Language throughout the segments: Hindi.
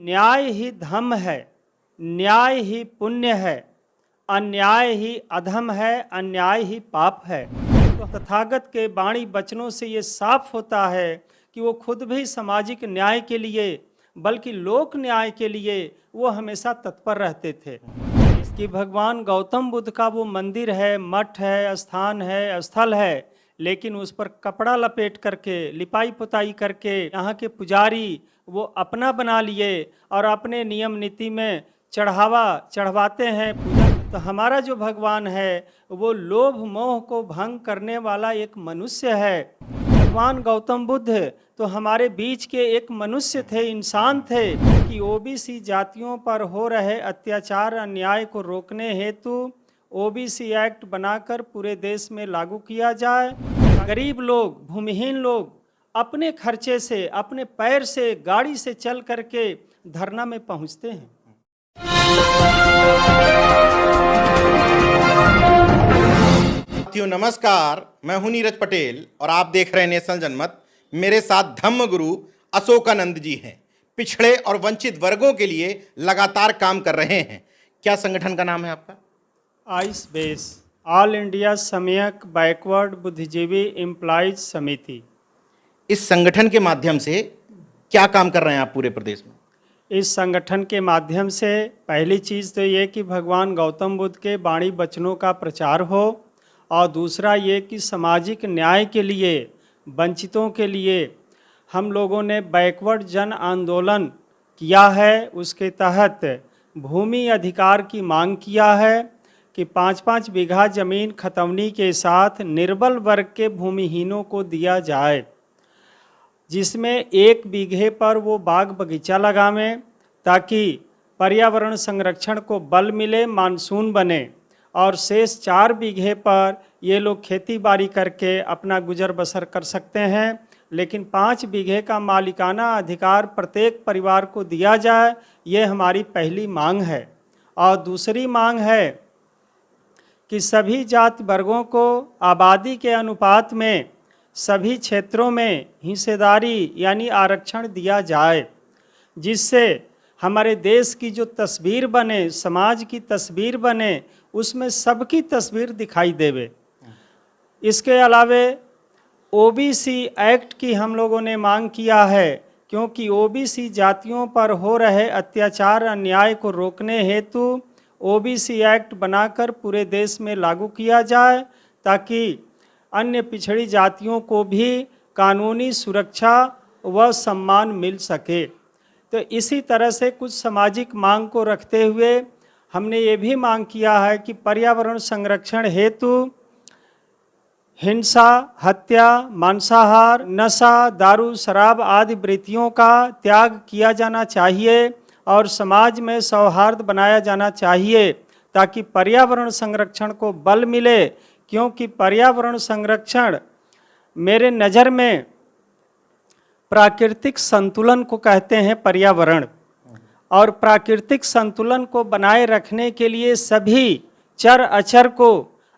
न्याय ही धर्म है, न्याय ही पुण्य है, अन्याय ही अधम है, अन्याय ही पाप है। तो तथागत के वाणी वचनों से ये साफ होता है कि वो खुद भी सामाजिक न्याय के लिए बल्कि लोक न्याय के लिए वो हमेशा तत्पर रहते थे। कि भगवान गौतम बुद्ध का वो मंदिर है, मठ है, स्थान है, स्थल है, लेकिन उस पर कपड़ा लपेट करके लिपाई पुताई करके यहाँ के पुजारी वो अपना बना लिए और अपने नियम नीति में चढ़वाते हैं पूजा। तो हमारा जो भगवान है वो लोभ मोह को भंग करने वाला एक मनुष्य है। भगवान गौतम बुद्ध तो हमारे बीच के एक मनुष्य थे, इंसान थे कि ओबीसी जातियों पर हो रहे अत्याचार अन्याय को रोकने हेतु ओबीसी एक्ट बनाकर पूरे देश में लागू किया जाए। गरीब लोग, भूमिहीन लोग अपने खर्चे से, अपने पैर से, गाड़ी से चल करके धरना में पहुंचते हैं। साथियों नमस्कार, मैं हूं नीरज पटेल और आप देख रहे हैं नेशनल जनमत। मेरे साथ धम्म गुरु अशोकानंद जी हैं। पिछड़े और वंचित वर्गों के लिए लगातार काम कर रहे हैं। क्या संगठन का नाम है आपका? आइस बेस, ऑल इंडिया सम्यक बैकवर्ड बुद्धिजीवी एम्प्लॉइज समिति। इस संगठन के माध्यम से क्या काम कर रहे हैं आप पूरे प्रदेश में? इस संगठन के माध्यम से पहली चीज़ तो ये कि भगवान गौतम बुद्ध के वाणी वचनों का प्रचार हो, और दूसरा ये कि सामाजिक न्याय के लिए, वंचितों के लिए हम लोगों ने बैकवर्ड जन आंदोलन किया है। उसके तहत भूमि अधिकार की मांग किया है कि 5-5 बीघा ज़मीन खतौनी के साथ निर्बल वर्ग के भूमिहीनों को दिया जाए, जिसमें 1 बीघे पर वो बाग बगीचा लगावें ताकि पर्यावरण संरक्षण को बल मिले, मानसून बने, और शेष 4 बीघे पर ये लोग खेती बाड़ी करके अपना गुजर बसर कर सकते हैं। लेकिन 5 बीघे का मालिकाना अधिकार प्रत्येक परिवार को दिया जाए, ये हमारी पहली मांग है। और दूसरी मांग है कि सभी जाति वर्गों को आबादी के अनुपात में सभी क्षेत्रों में हिस्सेदारी यानी आरक्षण दिया जाए, जिससे हमारे देश की जो तस्वीर बने, समाज की तस्वीर बने, उसमें सबकी तस्वीर दिखाई देवे। इसके अलावे ओबीसी एक्ट की हम लोगों ने मांग किया है, क्योंकि ओबीसी जातियों पर हो रहे अत्याचार अन्याय को रोकने हेतु ओबीसी एक्ट बनाकर पूरे देश में लागू किया जाए, ताकि अन्य पिछड़ी जातियों को भी कानूनी सुरक्षा व सम्मान मिल सके। तो इसी तरह से कुछ सामाजिक मांग को रखते हुए हमने ये भी मांग किया है कि पर्यावरण संरक्षण हेतु हिंसा, हत्या, मांसाहार, नशा, दारू, शराब आदि वृत्तियों का त्याग किया जाना चाहिए और समाज में सौहार्द बनाया जाना चाहिए, ताकि पर्यावरण संरक्षण को बल मिले। क्योंकि पर्यावरण संरक्षण मेरे नज़र में प्राकृतिक संतुलन को कहते हैं पर्यावरण, और प्राकृतिक संतुलन को बनाए रखने के लिए सभी चर अचर को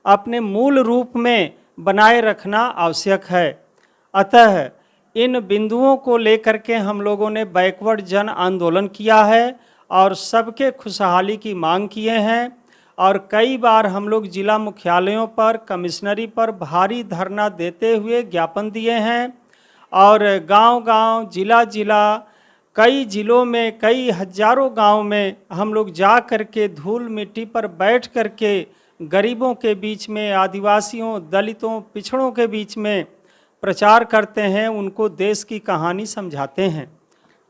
अपने मूल रूप में बनाए रखना आवश्यक है। अतः इन बिंदुओं को लेकर के हम लोगों ने बैकवर्ड जन आंदोलन किया है और सबके खुशहाली की मांग किए हैं। और कई बार हम लोग जिला मुख्यालयों पर, कमिश्नरी पर भारी धरना देते हुए ज्ञापन दिए हैं, और गांव-गांव, जिला-जिला, कई जिलों में, कई हजारों गांव में हम लोग जा कर के धूल मिट्टी पर बैठ कर के गरीबों के बीच में, आदिवासियों, दलितों, पिछड़ों के बीच में प्रचार करते हैं, उनको देश की कहानी समझाते हैं।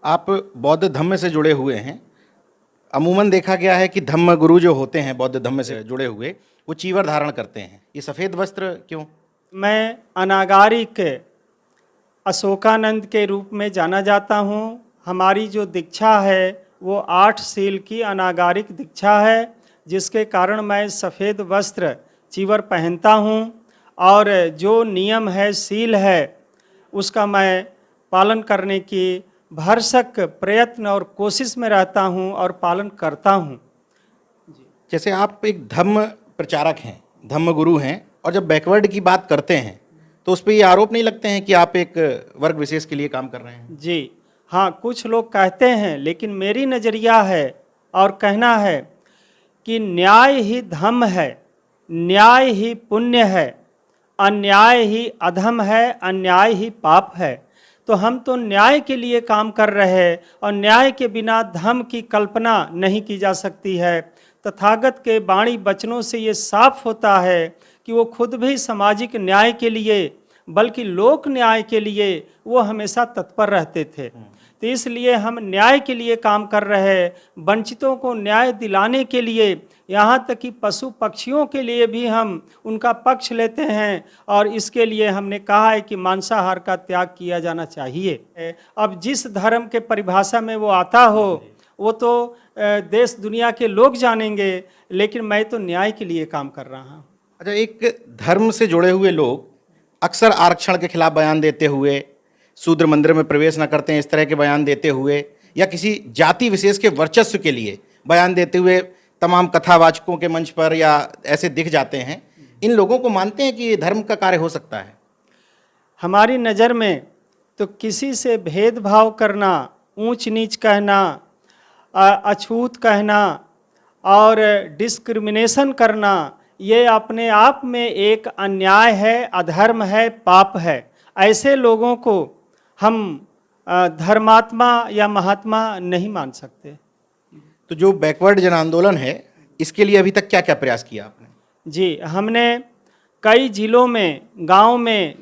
आप बौद्ध धम्म से जुड़े हुए हैं। अमूमन देखा गया है कि धम्म गुरु जो होते हैं बौद्ध धम्म से जुड़े हुए, वो चीवर धारण करते हैं। ये सफ़ेद वस्त्र क्यों? मैं अनागारिक अशोकानंद के रूप में जाना जाता हूँ। हमारी जो दीक्षा है वो 8 सील की अनागारिक दीक्षा है, जिसके कारण मैं सफ़ेद वस्त्र चीवर पहनता हूँ, और जो नियम है, सील है, उसका मैं पालन करने की भरसक प्रयत्न और कोशिश में रहता हूँ और पालन करता हूँ। जैसे आप एक धम्म प्रचारक हैं, धम्म गुरु हैं, और जब बैकवर्ड की बात करते हैं तो उस पर ये आरोप नहीं लगते हैं कि आप एक वर्ग विशेष के लिए काम कर रहे हैं? जी, हाँ, कुछ लोग कहते हैं, लेकिन मेरी नज़रिया है और कहना है कि न्याय ही धर्म है, न्याय ही पुण्य है, अन्याय ही अधम है, अन्याय ही पाप है। तो हम तो न्याय के लिए काम कर रहे हैं और न्याय के बिना धर्म की कल्पना नहीं की जा सकती है। तथागत के वाणी वचनों से ये साफ होता है कि वो खुद भी सामाजिक न्याय के लिए बल्कि लोक न्याय के लिए वो हमेशा तत्पर रहते थे। तो इसलिए हम न्याय के लिए काम कर रहे हैं, वंचितों को न्याय दिलाने के लिए, यहाँ तक कि पशु पक्षियों के लिए भी हम उनका पक्ष लेते हैं। और इसके लिए हमने कहा है कि मांसाहार का त्याग किया जाना चाहिए। अब जिस धर्म के परिभाषा में वो आता हो वो तो देश दुनिया के लोग जानेंगे, लेकिन मैं तो न्याय के लिए काम कर रहा हूँ। अच्छा, एक धर्म से जुड़े हुए लोग अक्सर आरक्षण के खिलाफ बयान देते हुए, शूद्र मंदिर में प्रवेश न करते हैं इस तरह के बयान देते हुए, या किसी जाति विशेष के वर्चस्व के लिए बयान देते हुए तमाम कथावाचकों के मंच पर या ऐसे दिख जाते हैं। इन लोगों को मानते हैं कि ये धर्म का कार्य हो सकता है? हमारी नज़र में तो किसी से भेदभाव करना, ऊंच नीच कहना, अछूत कहना और डिस्क्रिमिनेशन करना, ये अपने आप में एक अन्याय है, अधर्म है, पाप है। ऐसे लोगों को हम धर्मात्मा या महात्मा नहीं मान सकते। तो जो बैकवर्ड जन आंदोलन है, इसके लिए अभी तक क्या क्या प्रयास किया आपने? जी, हमने कई जिलों में, गांव में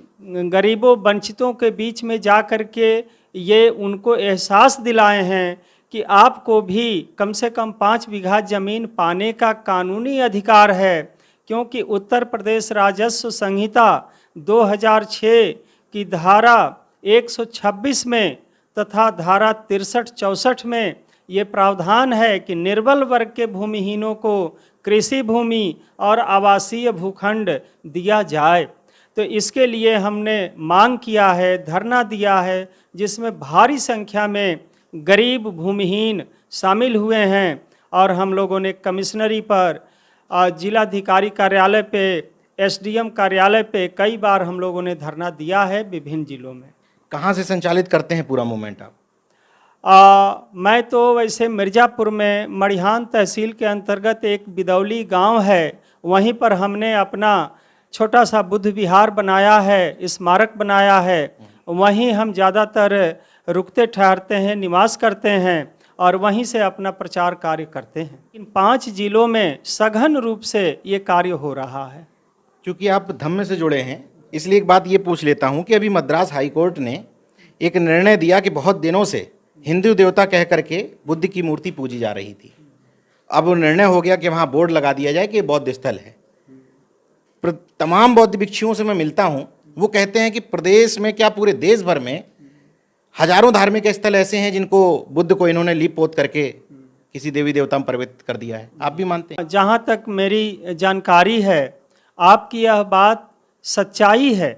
गरीबों वंचितों के बीच में जा कर के ये उनको एहसास दिलाए हैं कि आपको भी कम से कम 5 बीघा ज़मीन पाने का कानूनी अधिकार है, क्योंकि उत्तर प्रदेश राजस्व संहिता 2006 की धारा 126 में तथा धारा 63-64 में ये प्रावधान है कि निर्बल वर्ग के भूमिहीनों को कृषि भूमि और आवासीय भूखंड दिया जाए। तो इसके लिए हमने मांग किया है, धरना दिया है, जिसमें भारी संख्या में गरीब भूमिहीन शामिल हुए हैं। और हम लोगों ने कमिश्नरी पर, जिलाधिकारी कार्यालय पे, एसडीएम कार्यालय पे कई बार हम लोगों ने धरना दिया है विभिन्न जिलों में। कहाँ से संचालित करते हैं पूरा मूवमेंट आप? मैं तो वैसे मिर्ज़ापुर में मड़िहान तहसील के अंतर्गत एक बिदौली गांव है, वहीं पर हमने अपना छोटा सा बुद्ध विहार बनाया है, स्मारक बनाया है। वहीं हम ज़्यादातर रुकते ठहरते हैं, निवास करते हैं और वहीं से अपना प्रचार कार्य करते हैं। इन 5 जिलों में सघन रूप से ये कार्य हो रहा है। क्योंकि आप धम्म से जुड़े हैं, इसलिए एक बात ये पूछ लेता हूँ कि अभी मद्रास हाई कोर्ट ने एक निर्णय दिया कि बहुत दिनों से हिंदू देवता कह करके बुद्ध की मूर्ति पूजी जा रही थी। अब वो निर्णय हो गया कि वहाँ बोर्ड लगा दिया जाए कि बौद्ध स्थल है। तमाम बौद्ध भिक्षुओं से मैं मिलता हूँ, वो कहते हैं कि प्रदेश में क्या पूरे देश भर में हजारों धार्मिक स्थल ऐसे हैं जिनको बुद्ध को इन्होंने लीप पोत करके किसी देवी देवता में परिवर्तित कर दिया है। आप भी मानते हैं? जहाँ तक मेरी जानकारी है, आपकी यह बात सच्चाई है,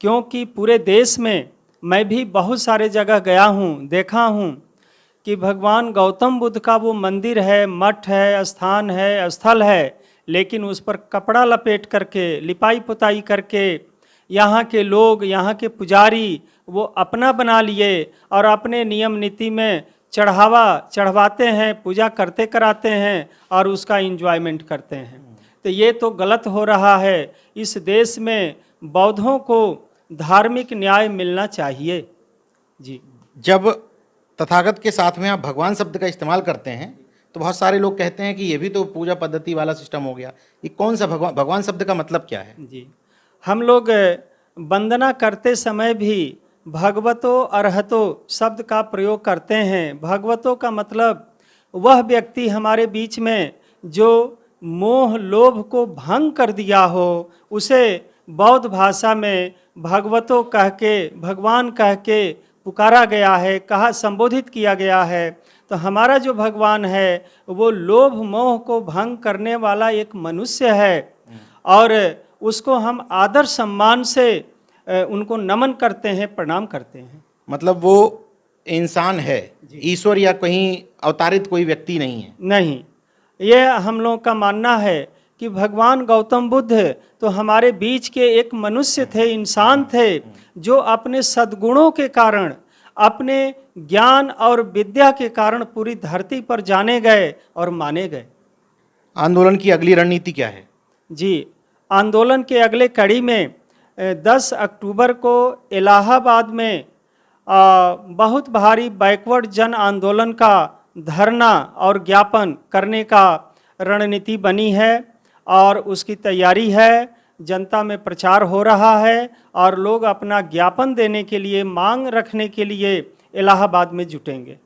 क्योंकि पूरे देश में मैं भी बहुत सारे जगह गया हूँ, देखा हूँ कि भगवान गौतम बुद्ध का वो मंदिर है, मठ है, स्थान है, स्थल है, लेकिन उस पर कपड़ा लपेट करके, लिपाई पुताई करके यहाँ के लोग, यहाँ के पुजारी वो अपना बना लिए और अपने नियम नीति में चढ़वाते हैं, पूजा करते कराते हैं और उसका एंजॉयमेंट करते हैं। तो ये तो गलत हो रहा है। इस देश में बौद्धों को धार्मिक न्याय मिलना चाहिए। जी, जब तथागत के साथ में आप भगवान शब्द का इस्तेमाल करते हैं तो बहुत सारे लोग कहते हैं कि ये भी तो पूजा पद्धति वाला सिस्टम हो गया। ये कौन सा भगवान शब्द का मतलब क्या है? जी, हम लोग वंदना करते समय भी भगवतो अरहतो शब्द का प्रयोग करते हैं। भगवतो का मतलब वह व्यक्ति हमारे बीच में जो मोह लोभ को भंग कर दिया हो, उसे बौद्ध भाषा में भगवतो कह के, भगवान कह के पुकारा गया है, कहा संबोधित किया गया है। तो हमारा जो भगवान है वो लोभ मोह को भंग करने वाला एक मनुष्य है और उसको हम आदर सम्मान से उनको नमन करते हैं, प्रणाम करते हैं। मतलब वो इंसान है, ईश्वर या कहीं अवतारित कोई व्यक्ति नहीं है? नहीं, ये हम लोगों का मानना है कि भगवान गौतम बुद्ध तो हमारे बीच के एक मनुष्य थे, इंसान थे, जो अपने सद्गुणों के कारण, अपने ज्ञान और विद्या के कारण पूरी धरती पर जाने गए और माने गए। आंदोलन की अगली रणनीति क्या है? जी, आंदोलन के अगले कड़ी में 10 अक्टूबर को इलाहाबाद में बहुत भारी बैकवर्ड जन आंदोलन का धरना और ज्ञापन करने का रणनीति बनी है और उसकी तैयारी है। जनता में प्रचार हो रहा है और लोग अपना ज्ञापन देने के लिए, मांग रखने के लिए इलाहाबाद में जुटेंगे।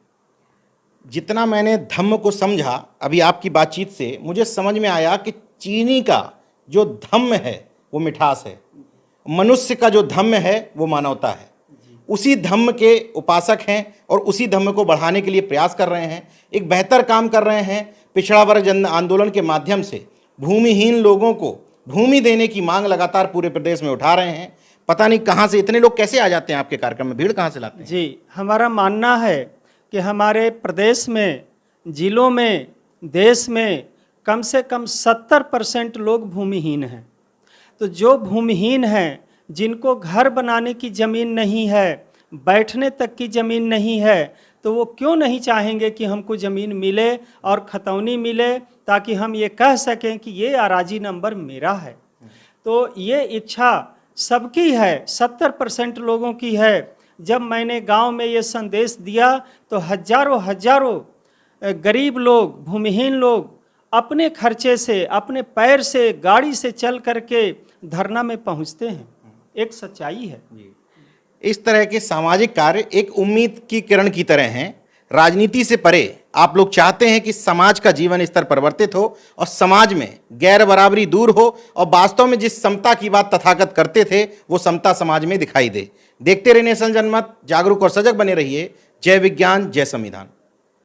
जितना मैंने धम्म को समझा अभी आपकी बातचीत से, मुझे समझ में आया कि चीनी का जो धम्म है वो मिठास है, मनुष्य का जो धम्म है वो मानवता है। उसी धम्म के उपासक हैं और उसी धम्म को बढ़ाने के लिए प्रयास कर रहे हैं, एक बेहतर काम कर रहे हैं। पिछड़ा वर्ग जन आंदोलन के माध्यम से भूमिहीन लोगों को भूमि देने की मांग लगातार पूरे प्रदेश में उठा रहे हैं। पता नहीं कहाँ से इतने लोग कैसे आ जाते हैं आपके कार्यक्रम में, भीड़ कहाँ से लाते हैं? जी, हमारा मानना है कि हमारे प्रदेश में, जिलों में, देश में कम से कम 70% लोग भूमिहीन हैं। तो जो भूमिहीन हैं, जिनको घर बनाने की ज़मीन नहीं है, बैठने तक की ज़मीन नहीं है, तो वो क्यों नहीं चाहेंगे कि हमको ज़मीन मिले और खतौनी मिले, ताकि हम ये कह सकें कि ये अराजी नंबर मेरा है। तो ये इच्छा सबकी है, 70% लोगों की है। जब मैंने गांव में ये संदेश दिया तो हजारों गरीब लोग, भूमिहीन लोग अपने खर्चे से, अपने पैर से, गाड़ी से चल करके धरना में पहुंचते हैं। एक सच्चाई है। इस तरह के सामाजिक कार्य एक उम्मीद की किरण की तरह हैं। राजनीति से परे आप लोग चाहते हैं कि समाज का जीवन स्तर परिवर्तित हो और समाज में गैर बराबरी दूर हो और वास्तव में जिस समता की बात तथागत करते थे वो समता समाज में दिखाई दे। देखते रहिए नेशन जनमत, जागरूक और सजग बने रहिए। जय विज्ञान, जय संविधान।